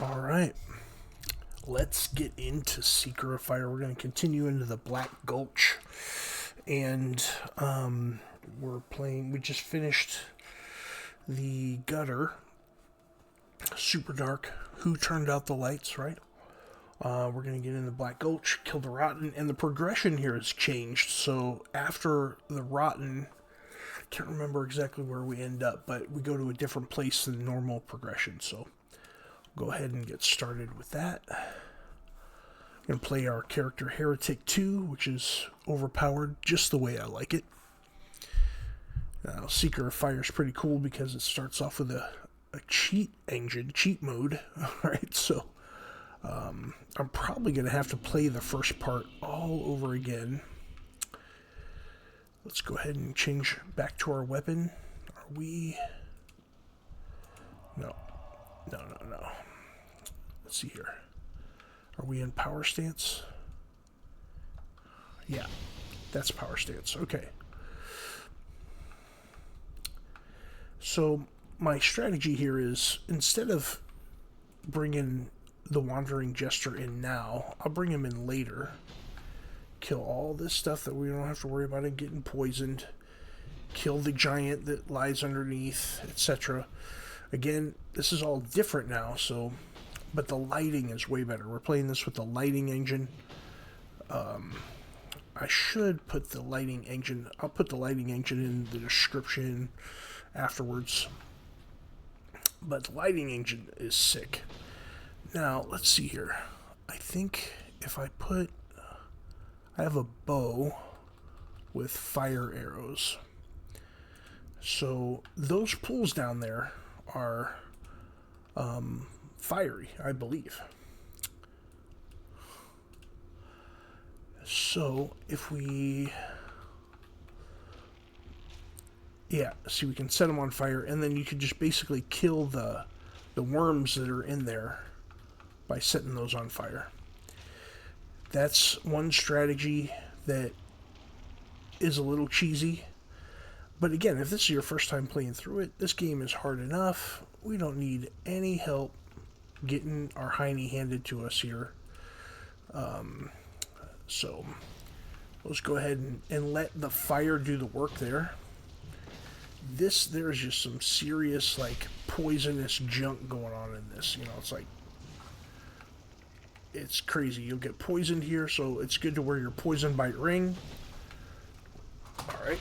All right, let's get into Seeker of Fire. We're going to continue into the Black Gulch, and we're playing. We just finished the Gutter, super dark. Who turned out the lights? Right. We're going to get into Black Gulch, kill the Rotten, and the progression here has changed. So after the Rotten, I can't remember exactly where we end up, but we go to a different place than normal progression. So go ahead and get started with that. I'm going to play our character Heretic 2, which is overpowered just the way I like it. Seeker of Fire is pretty cool because it starts off with a cheat engine, cheat mode. Alright, so I'm probably going to have to play the first part all over again. Let's go ahead and change back to our weapon. Are we... No. Let's see here. Are we in power stance? Yeah, that's power stance. Okay. So my strategy here is, instead of bringing the Wandering Jester in now, I'll bring him in later. Kill all this stuff that we don't have to worry about it getting poisoned. Kill the giant that lies underneath, etc. Again, this is all different now, so... But the lighting is way better. We're playing this with the lighting engine. I should put the lighting engine... I'll put the lighting engine in the description afterwards. But the lighting engine is sick. Now, let's see here. I think if I put... I have a bow with fire arrows. So those pools down there are fiery, I believe. So if we... Yeah, see, we can set them on fire, and then you can just basically kill the worms that are in there by setting those on fire. That's one strategy that is a little cheesy. But again, if this is your first time playing through it, this game is hard enough. We don't need any help getting our hiney handed to us here. So let's go ahead and let the fire do the work there. There's just some serious, like, poisonous junk going on in this. You know, it's like... It's crazy. You'll get poisoned here, so it's good to wear your poison bite ring. Alright.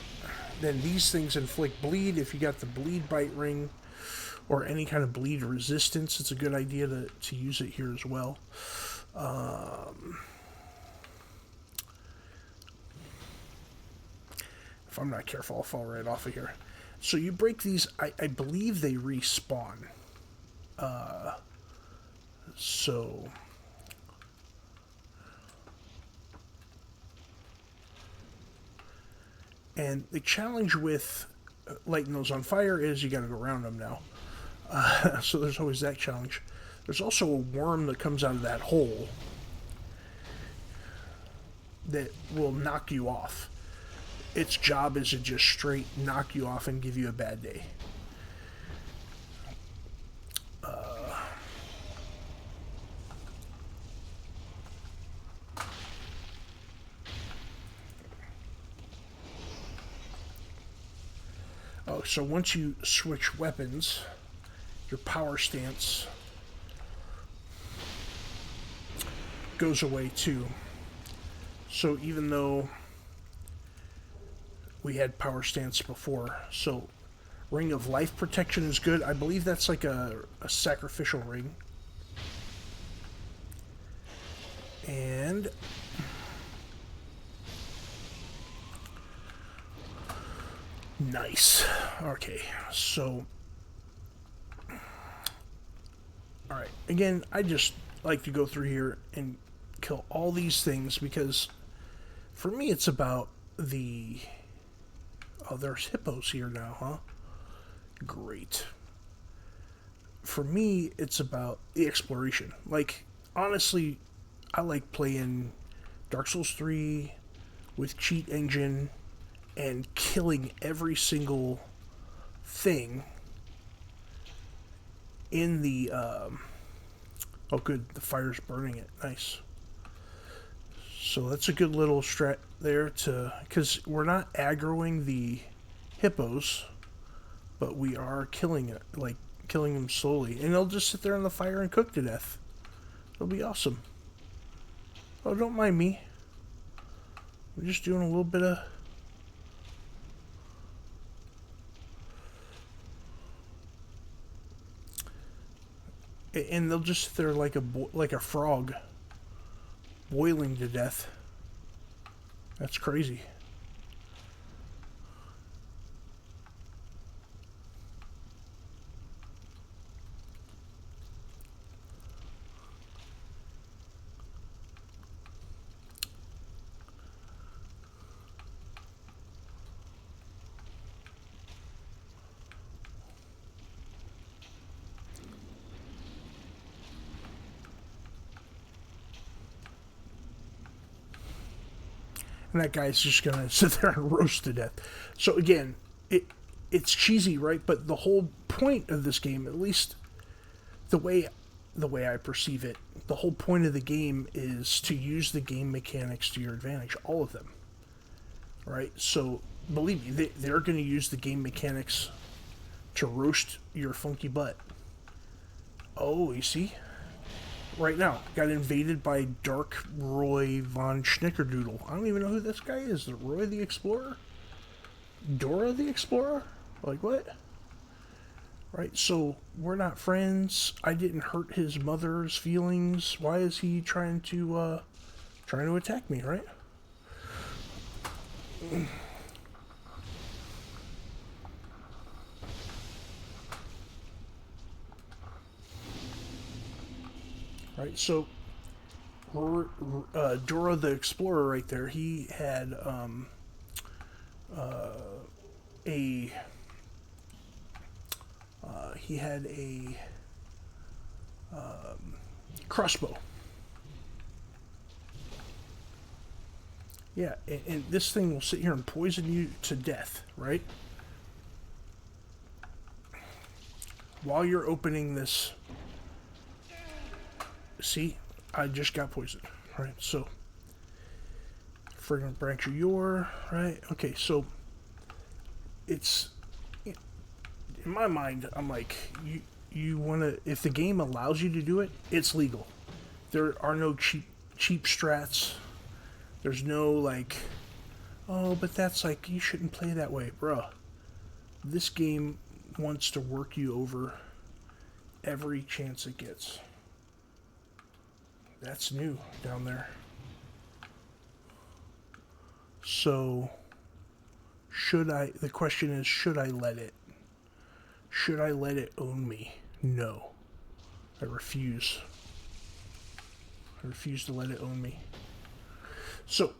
Then these things inflict bleed. If you got the bleed bite ring or any kind of bleed resistance, it's a good idea to use it here as well. If I'm not careful, I'll fall right off of here. So you break these, I believe they respawn. So... And the challenge with lighting those on fire is you got to go around them now. So there's always that challenge. There's also a worm that comes out of that hole that will knock you off. Its job is to just straight knock you off and give you a bad day. So once you switch weapons, your power stance goes away too. So even though we had power stance before, so Ring of Life Protection is good. I believe that's like a sacrificial ring. And... Nice. Okay, so... Alright, again, I just like to go through here and kill all these things because for me it's about the... Oh, there's hippos here now, huh? Great. For me, it's about the exploration. Like, honestly, I like playing Dark Souls 3 with cheat engine and killing every single thing in the Oh, good. The fire's burning it. Nice. So that's a good little strat there to... Because we're not aggroing the hippos, but we are killing it. Like, killing them slowly. And they'll just sit there in the fire and cook to death. It'll be awesome. Oh, don't mind me. I'm just doing a little bit of... And they'll just sit there like a frog, boiling to death. That's crazy. And that guy's just gonna sit there and roast to death. So again, it's cheesy, right? But the whole point of this game, at least the way I perceive it, the whole point of the game is to use the game mechanics to your advantage, all of them, right? So believe me, they're going to use the game mechanics to roast your funky butt. Oh, you see? Right now, got invaded by Dark Roy von Schnickerdoodle. I don't even know who this guy is. Roy the Explorer? Dora the Explorer? Like what? Right, so we're not friends. I didn't hurt his mother's feelings. Why is he trying to attack me, right? Right, so Dora the Explorer right there, he had a crossbow. Yeah, and this thing will sit here and poison you to death, right? While you're opening this... See? I just got poisoned, right? So, fragrant branch of yore, right? Okay, so, it's... In my mind, I'm like, you want to... If the game allows you to do it, it's legal. There are no cheap strats. There's no, like, oh, but that's like, you shouldn't play that way. Bruh, this game wants to work you over every chance it gets. That's new down there. So, the question is, should I let it? Should I let it own me? No. I refuse. I refuse to let it own me. So,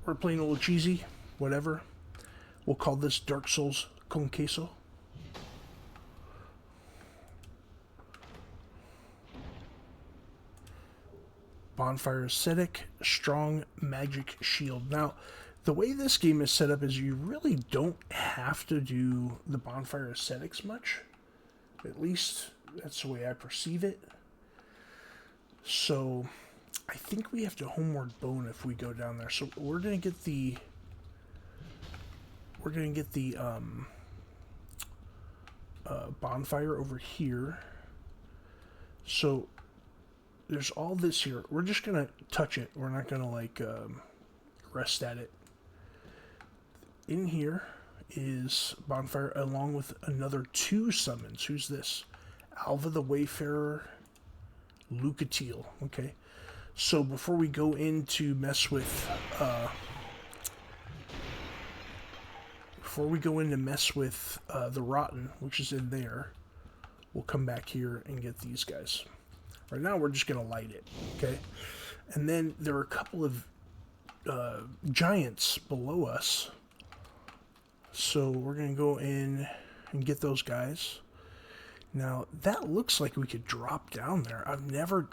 we're playing a little cheesy, whatever. We'll call this Dark Souls con queso. Bonfire Ascetic, Strong Magic Shield. Now, the way this game is set up is you really don't have to do the Bonfire Ascetics much. At least, that's the way I perceive it. So, I think we have to Homeward Bone if we go down there. So, we're going to get the... bonfire over here. So... There's all this here. We're just going to touch it. We're not going to, like, rest at it. In here is Bonfire, along with another 2 summons. Who's this? Alva the Wayfarer, Lucatiel. Okay. So, before we go in to mess with... the Rotten, which is in there, we'll come back here and get these guys. Right now, we're just going to light it, okay? And then there are a couple of giants below us. So we're going to go in and get those guys. Now, that looks like we could drop down there. I've never...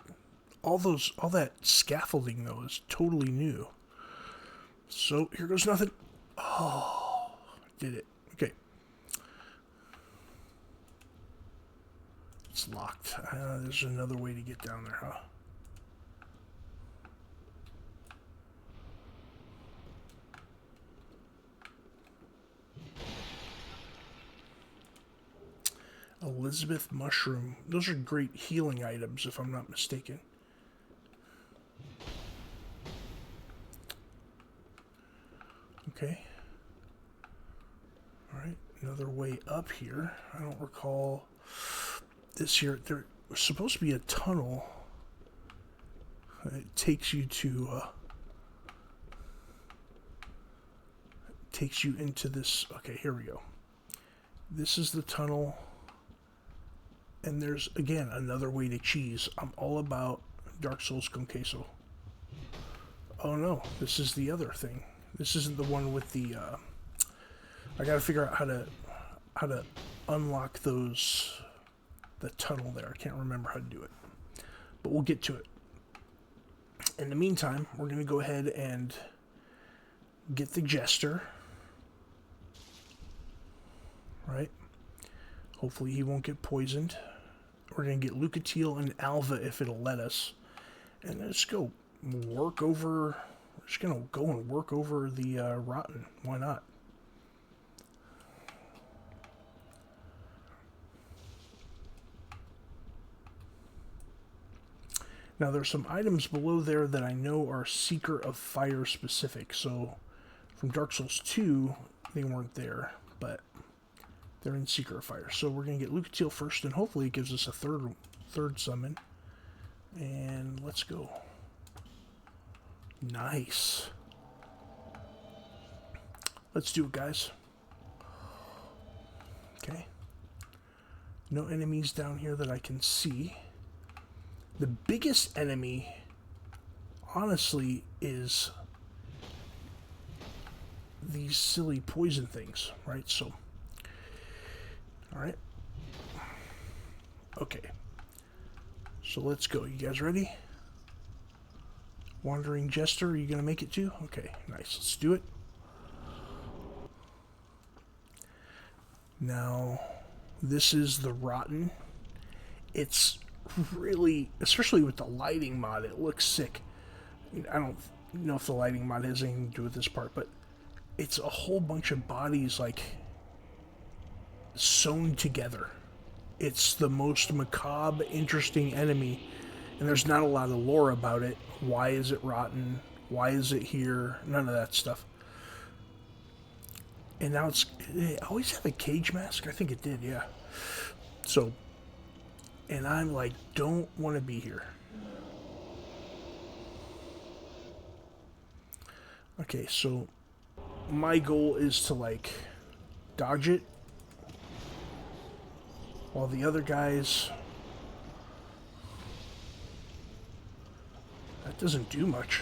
All that scaffolding, though, is totally new. So, here goes nothing. Oh, did it. Okay. It's locked. There's another way to get down there, huh? Elizabeth mushroom. Those are great healing items, if I'm not mistaken. Okay. Alright, another way up here. I don't recall this here. There was supposed to be a tunnel. It takes you to... takes you into this... Okay, here we go. This is the tunnel. And there's, again, another way to cheese. I'm all about Dark Souls con queso. Oh no, this is the other thing. This isn't the one with the, I gotta figure out how to unlock those, the tunnel there. I can't remember how to do it. But we'll get to it. In the meantime, we're gonna go ahead and get the Jester. Right? Hopefully he won't get poisoned. We're going to get Lucatiel and Alva if it'll let us. And let's go work over... We're just going to go and work over the Rotten. Why not? Now there's some items below there that I know are Seeker of Fire specific. So from Dark Souls 2, they weren't there. But... they're in Seeker of Fire. So we're going to get Lucatiel first, and hopefully it gives us a third summon. And let's go. Nice. Let's do it, guys. Okay. No enemies down here that I can see. The biggest enemy, honestly, is these silly poison things, right? So... Alright. Okay. So let's go. You guys ready? Wandering Jester, are you going to make it too? Okay, nice. Let's do it. Now, this is the Rotten. It's really, especially with the lighting mod, it looks sick. I don't know if the lighting mod has anything to do with this part, but it's a whole bunch of bodies, like... sewn together. It's the most macabre, interesting enemy, and there's not a lot of lore about it. Why is it rotten? Why is it here? None of that stuff. And now it always have a cage mask? I think it did, yeah. So, and I'm like, don't want to be here. Okay, so my goal is to, like, dodge it, while the other guys... that doesn't do much.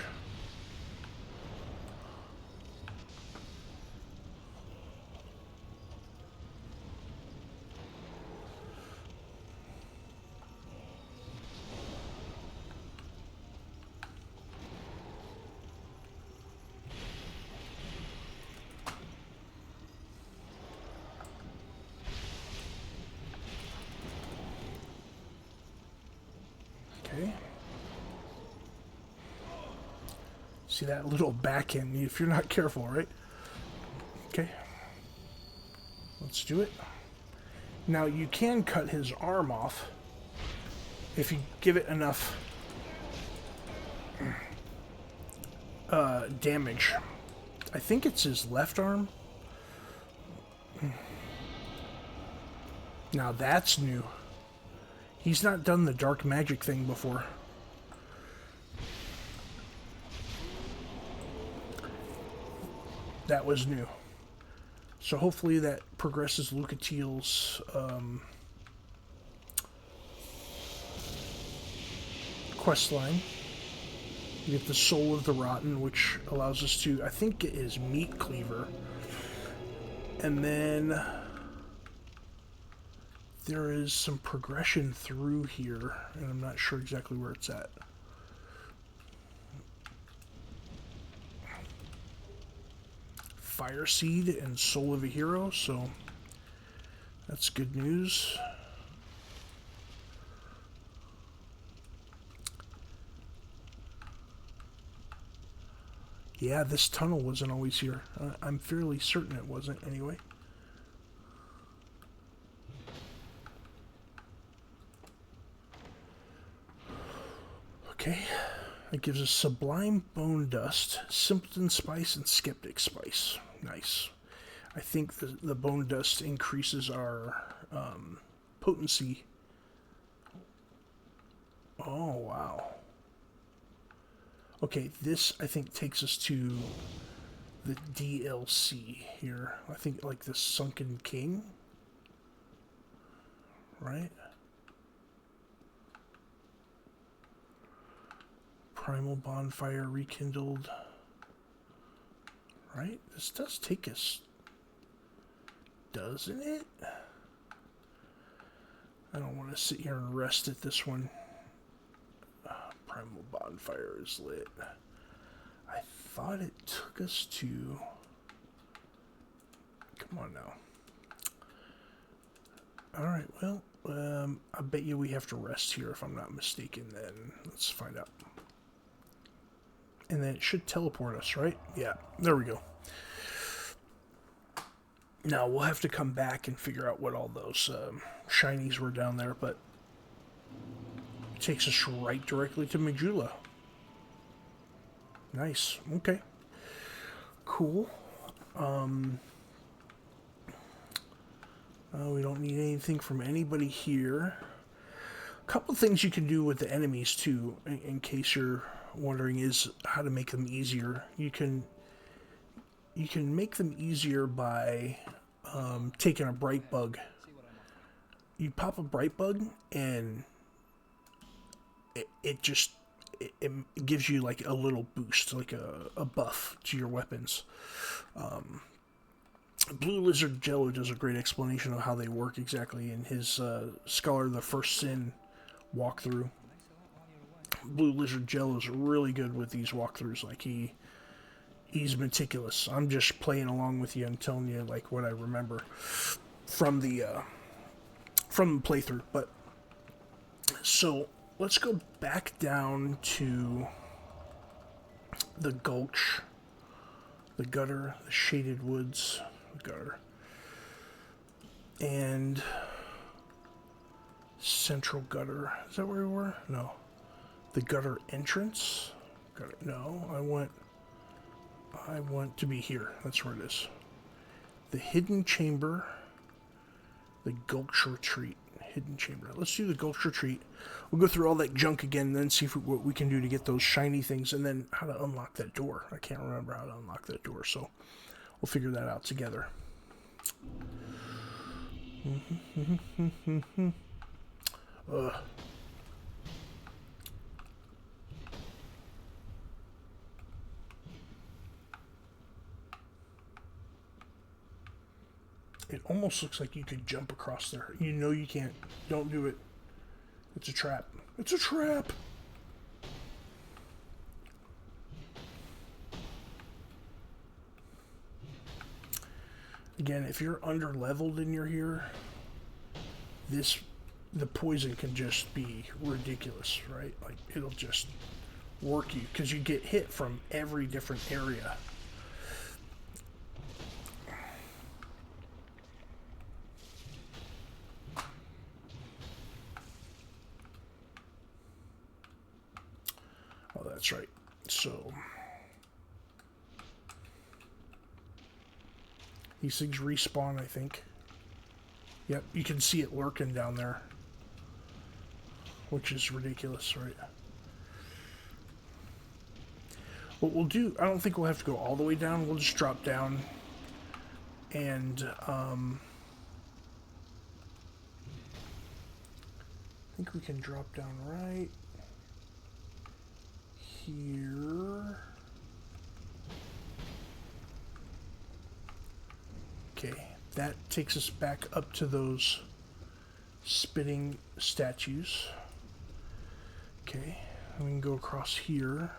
Okay. See that little back end if you're not careful, right? Okay. Let's do it. Now you can cut his arm off if you give it enough damage. I think it's his left arm. Now that's new. He's not done the dark magic thing before. That was new. So hopefully that progresses Lucatiel's quest line. You get the Soul of the Rotten, which allows us to, I think it is Meat Cleaver. And then there is some progression through here, and I'm not sure exactly where it's at. Fire Seed and Soul of a Hero, so that's good news. Yeah, this tunnel wasn't always here. I'm fairly certain it wasn't, anyway. Okay. It gives us Sublime Bone Dust, Simpleton Spice, and Skeptic Spice. Nice. I think the Bone Dust increases our potency. Oh, wow. Okay, this, I think, takes us to the DLC here. I think, like, the Sunken King. Right? Primal Bonfire Rekindled. Right? This does take us, doesn't it? I don't want to sit here and rest at this one. Primal Bonfire is lit. I thought it took us to... Come on now. Alright, well, I bet you we have to rest here if I'm not mistaken then. Let's find out. And then it should teleport us, right? Yeah, there we go. Now, we'll have to come back and figure out what all those shinies were down there, but it takes us right directly to Majula. Nice. Okay. Cool. We don't need anything from anybody here. A couple things you can do with the enemies, too, in case you're wondering, is how to make them easier. You can make them easier by taking a bright bug. You pop a bright bug and it just gives you like a little boost, like a buff to your weapons. Blue Lizard Jello does a great explanation of how they work exactly in his Scholar of the First Sin walkthrough. Blue Lizard Jello is really good with these walkthroughs. Like he's meticulous. I'm just playing along with you and telling you like what I remember from the playthrough. But so let's go back down to the Gulch, the gutter, the shaded woods, the gutter, and central gutter. Is that where we were? No. The gutter entrance. Gutter. No, I want to be here. That's where it is. The hidden chamber. The Gulch retreat. Hidden chamber. Let's do the Gulch retreat. We'll go through all that junk again, and then see what we can do to get those shiny things, and then how to unlock that door. I can't remember how to unlock that door, so we'll figure that out together. It almost looks like you could jump across there. You know you can't. Don't do it. It's a trap. It's a trap! Again, if you're under-leveled and you're here, the poison can just be ridiculous, right? Like, it'll just work you, because you get hit from every different area. Oh, that's right. So these things respawn, I think. Yep, you can see it lurking down there, which is ridiculous, right? What we'll do, I don't think we'll have to go all the way down. We'll just drop down and I think we can drop down right here. Okay, that takes us back up to those spitting statues. Okay, and we can go across here.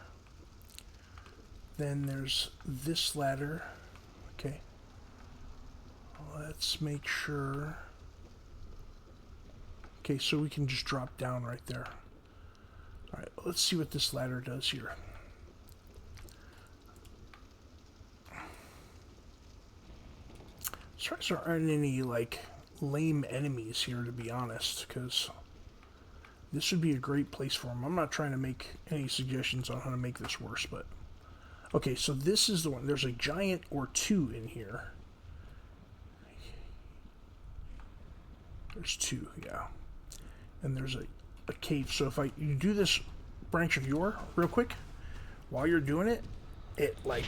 Then there's this ladder. Okay, let's make sure. Okay, so we can just drop down right there. Alright, let's see what this ladder does here. surprised there aren't any, like, lame enemies here, to be honest, because this would be a great place for them. I'm not trying to make any suggestions on how to make this worse, but... Okay, so this is the one. There's a giant or two in here. There's two, yeah. And there's a cave. So if you do this branch of yore real quick, while you're doing it, it, like...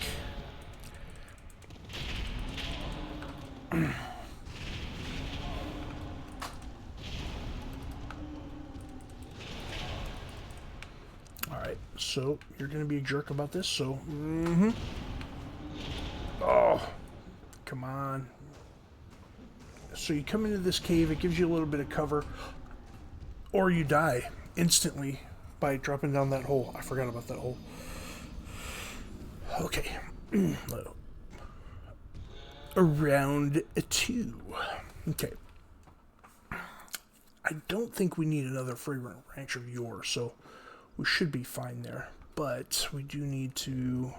Alright, so you're going to be a jerk about this, so... Oh, come on. So you come into this cave, it gives you a little bit of cover, or you die instantly by dropping down that hole. I forgot about that hole. Okay. Round 2. Okay. I don't think we need another fragrant branch of yore, so we should be fine there. But we do need to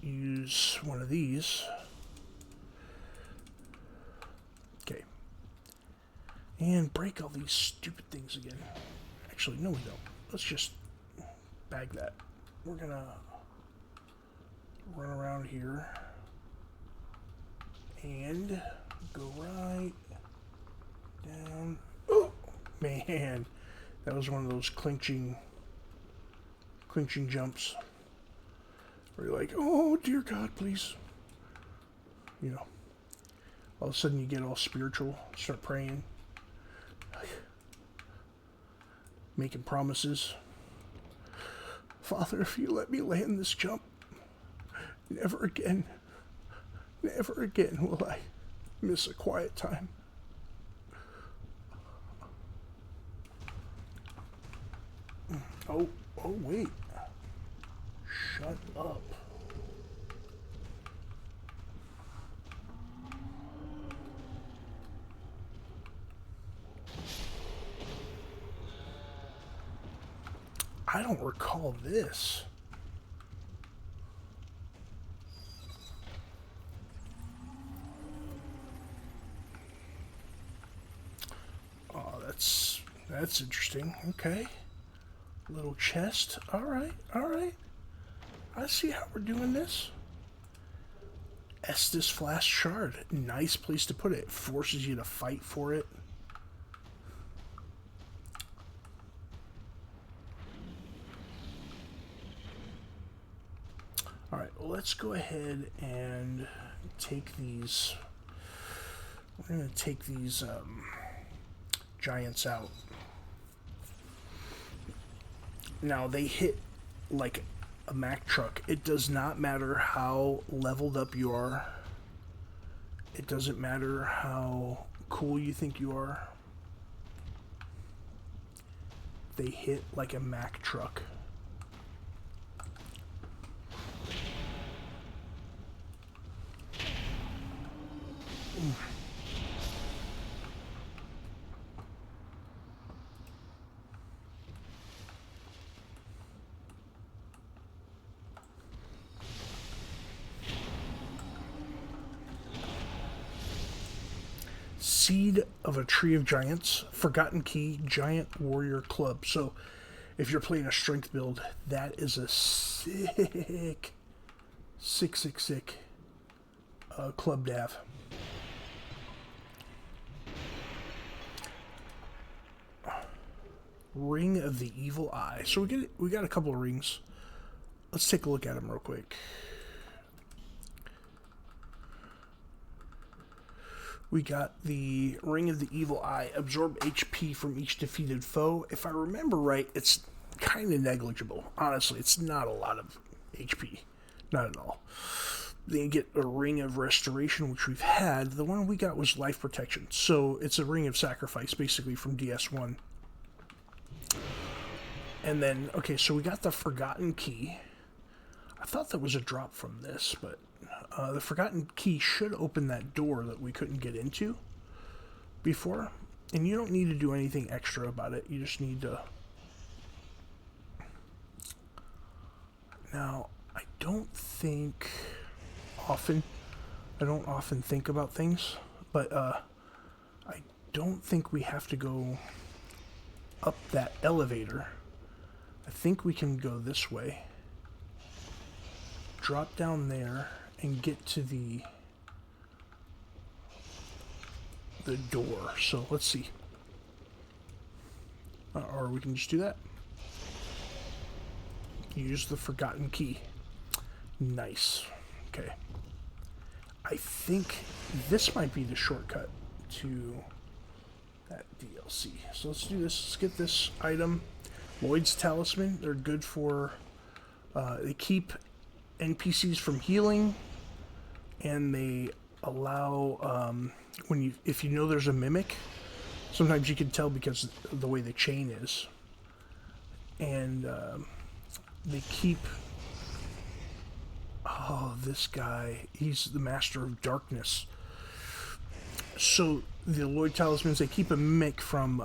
use one of these. Okay. And break all these stupid things again. Actually, no we don't. Let's just bag that. We're gonna run around here and go right down. Oh man, that was one of those clinching jumps where you're like, oh dear God, please. You know, all of a sudden you get all spiritual, start praying, making promises. Father, if you let me land this jump, never again will I miss a quiet time. Oh, wait. Shut up. I don't recall this. Oh, that's interesting. Okay. Little chest. All right. I see how we're doing this. Estus Flask Shard. Nice place to put it. It forces you to fight for it. Alright, well, let's go ahead and take these. We're going to take these giants out. Now, they hit like a Mack truck. It does not matter how leveled up you are. It doesn't matter how cool you think you are. They hit like a Mack truck. Seed of a Tree of Giants, Forgotten Key, Giant Warrior Club. So if you're playing a strength build, that is a sick club to have. Ring of the Evil Eye. So we got a couple of rings. Let's take a look at them real quick. We got the Ring of the Evil Eye. Absorb HP from each defeated foe. If I remember right, it's kind of negligible. Honestly, it's not a lot of HP. Not at all. Then you get a Ring of Restoration, which we've had. The one we got was Life Protection. So it's a Ring of Sacrifice, basically, from DS1. And then, okay, so we got the Forgotten Key. I thought that was a drop from this, but the Forgotten Key should open that door that we couldn't get into before. And you don't need to do anything extra about it. You just need to... Now, I don't think often think about things, but I don't think we have to go up that elevator. I think we can go this way, drop down there, and get to the door. So let's see. Or we can just do that. Use the forgotten key. Nice. Okay. I think this might be the shortcut to that DLC. So let's do this. Let's get this item. Lloyd's Talisman. They're good for... they keep NPCs from healing, and they allow... if you know there's a mimic, sometimes you can tell because of the way the chain is. And they keep... Oh, this guy, he's the master of darkness. So the Lloyd Talismans, they keep a mimic from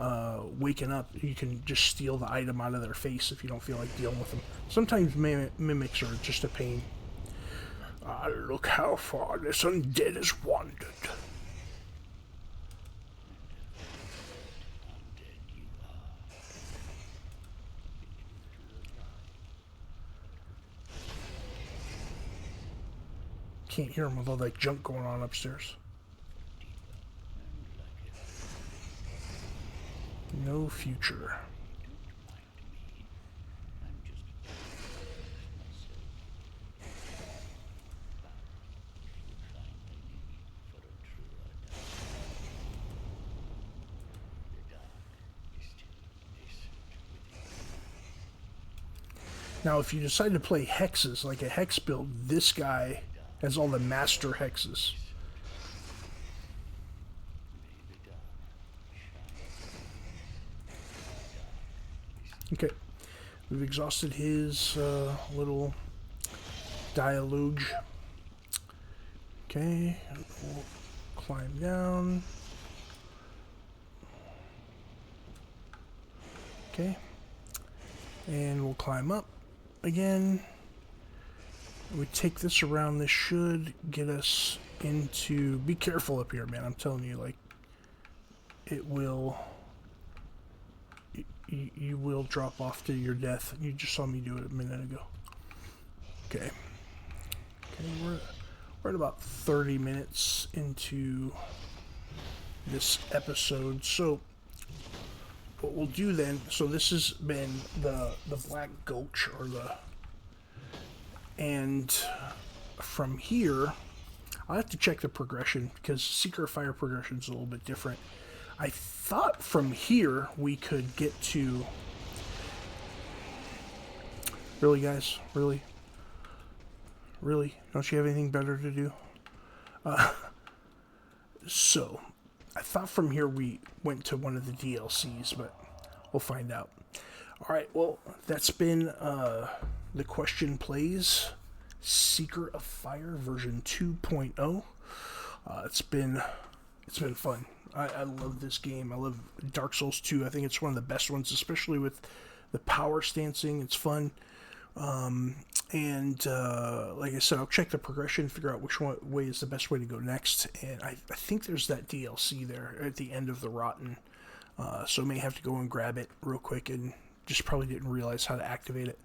waking up. You can just steal the item out of their face if you don't feel like dealing with them. Sometimes mimics are just a pain. Look how far this undead has wandered. Can't hear him with all that junk going on upstairs. No future. Now, if you decide to play hexes, like a hex build, this guy has all the master hexes. Okay, we've exhausted his little dialogue. Okay, we'll climb down. Okay, and we'll climb up again. We take this around. This should get us into... Be careful up here, man. I'm telling you, like, it will... You will drop off to your death. You just saw me do it a minute ago. Okay. Okay, we're at about 30 minutes into this episode. So, what we'll do then... So, this has been the Black Gulch, or the... And from here, I'll have to check the progression, because Seeker of Fire progression is a little bit different. I thought from here we could get to... Really, guys? Really? Really? Don't you have anything better to do? So, I thought from here we went to one of the DLCs, but we'll find out. Alright, well, that's been... The Question Plays Seeker of Fire version 2.0. It's been fun. I love this game. I love Dark Souls 2. I think it's one of the best ones, especially with the power stancing. It's fun. And like I said, I'll check the progression, figure out which way is the best way to go next. And I think there's that DLC there at the end of the Rotten. So I may have to go and grab it real quick, and just probably didn't realize how to activate it.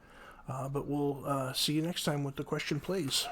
But we'll see you next time with The Question Plays.